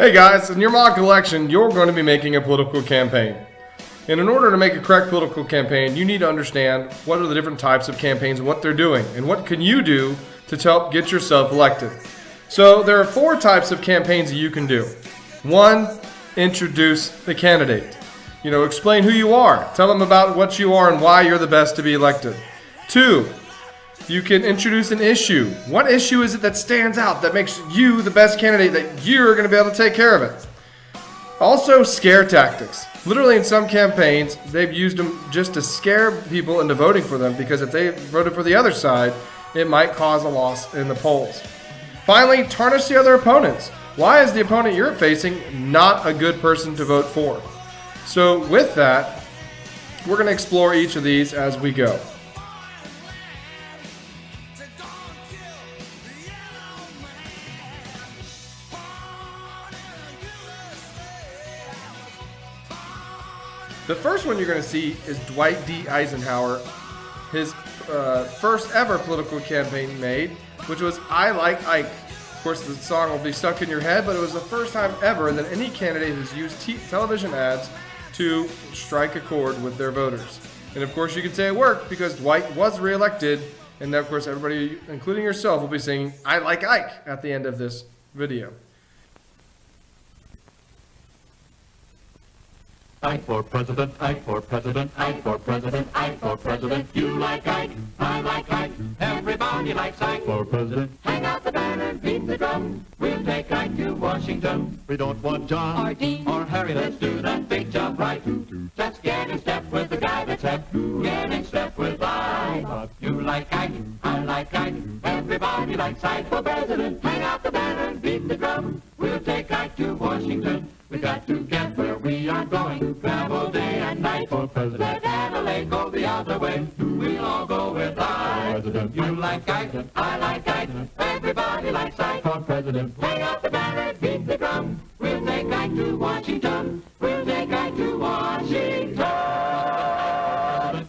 Hey guys, in your mock election, you're going to be making a political campaign. And in order to make a correct political campaign, you need to understand what are the different types of campaigns and what they're doing, and what can you do to help get yourself elected. So there are 4 types of campaigns that you can do. 1, introduce the candidate. Explain who you are. Tell them about what you are and why you're the best to be elected. 2, you can introduce an issue. What issue is it that stands out, that makes you the best candidate, that you're going to be able to take care of it? Also, scare tactics. Literally, in some campaigns, they've used them just to scare people into voting for them, because if they voted for the other side, it might cause a loss in the polls. Finally, tarnish the other opponents. Why is the opponent you're facing not a good person to vote for? So with that, we're going to explore each of these as we go. The first one you're going to see is Dwight D Eisenhower, his first ever political campaign made, which was I Like Ike. Of course, the song will be stuck in your head, but it was the first time ever that any candidate has used television ads to strike a chord with their voters. And of course, you can say it worked because Dwight was reelected, and of course, everybody, including yourself, will be singing I Like Ike at the end of this video. Ike for president, Ike for president, Ike for president, Ike for president. You like Ike, I like Ike, everybody likes Ike for president. Hang out the banner, beat the drum, we'll take Ike to Washington. We don't want John or Dean or Harry, let's do that big job right. Let's get in step with the guy that's hep, get in step with Ike. You like Ike, I like Ike, everybody likes Ike for president. Hang out the banner, beat the drum, we'll take Ike to Washington. We got to get where we are going, travel day and night for president. Let Adelaide go the other way, we'll all go with Ike. President. You like Ike, I like Ike, everybody likes Ike for president. Hang out the banner, beat the drum, we'll take Ike to Washington, we'll take Ike to Washington.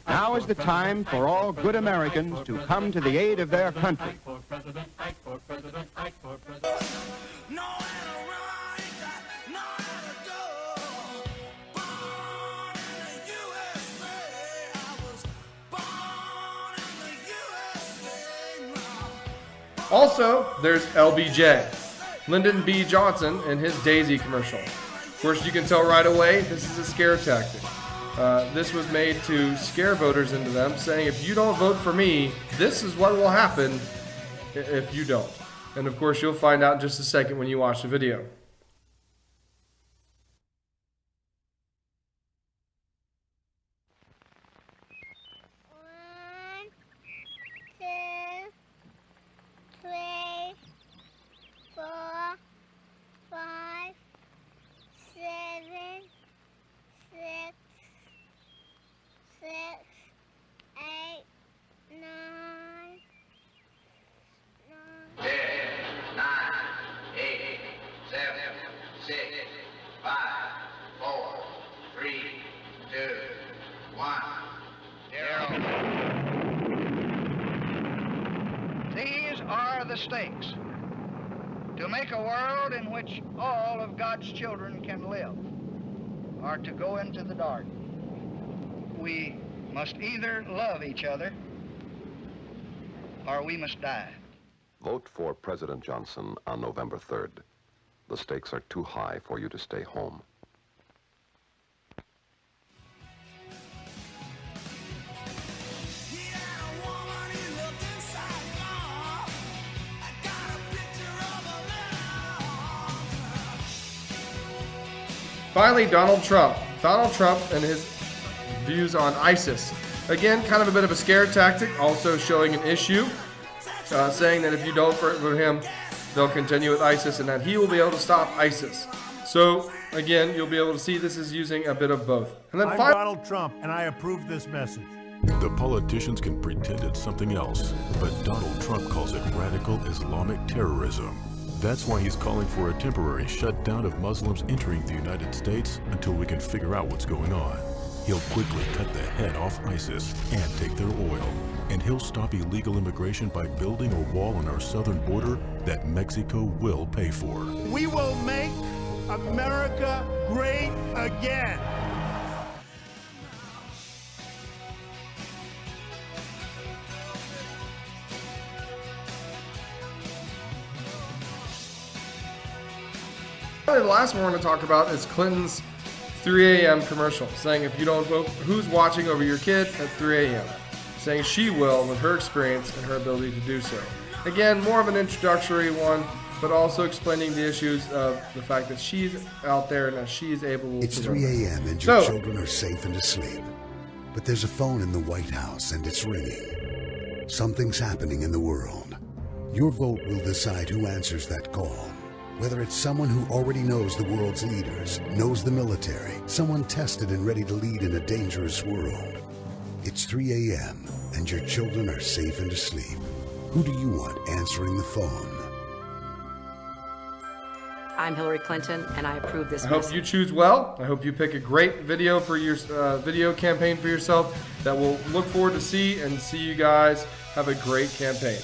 Now is the time for all good Americans to come to the aid of their country. Ike for president, Ike for president, Ike for president. Also, there's LBJ, Lyndon B Johnson, and his Daisy commercial. Of course, you can tell right away this is a scare tactic. This was made to scare voters into them, saying if you don't vote for me, this is what will happen if you don't. And of course, you'll find out in just a second when you watch the video. These are the stakes to make a world in which all of God's children can live, or to go into the dark. We must either love each other or we must die. Vote for President Johnson on November 3rd. The stakes are too high for you to stay home. Finally, Donald Trump. Donald Trump and his views on ISIS. Again, kind of a bit of a scare tactic, also showing an issue, saying that if you don't vote for him, they'll continue with ISIS and that he will be able to stop ISIS. So, again, you'll be able to see this is using a bit of both. And then I'm Donald Trump, and I approve this message. The politicians can pretend it's something else, but Donald Trump calls it radical Islamic terrorism. That's why he's calling for a temporary shutdown of Muslims entering the United States until we can figure out what's going on. He'll quickly cut the head off ISIS and take their oil. And he'll stop illegal immigration by building a wall on our southern border that Mexico will pay for. We will make America great again. The last one we're going to talk about is Clinton's 3 a.m. commercial, saying if you don't vote, who's watching over your kid at 3 a.m., saying she will with her experience and her ability to do so. Again, more of an introductory one, but also explaining the issues of the fact that she's out there and that she is able It's to 3 vote. a.m. and your children are safe and asleep. But there's a phone in the White House and it's ringing. Something's happening in the world. Your vote will decide who answers that call. Whether it's someone who already knows the world's leaders, knows the military, someone tested and ready to lead in a dangerous world. It's 3 a.m. and your children are safe and asleep. Who do you want answering the phone? I'm Hillary Clinton, and I approve this I hope message. you choose well. I hope you pick a great video for your video campaign for yourself that we'll look forward to see you guys have a great campaign.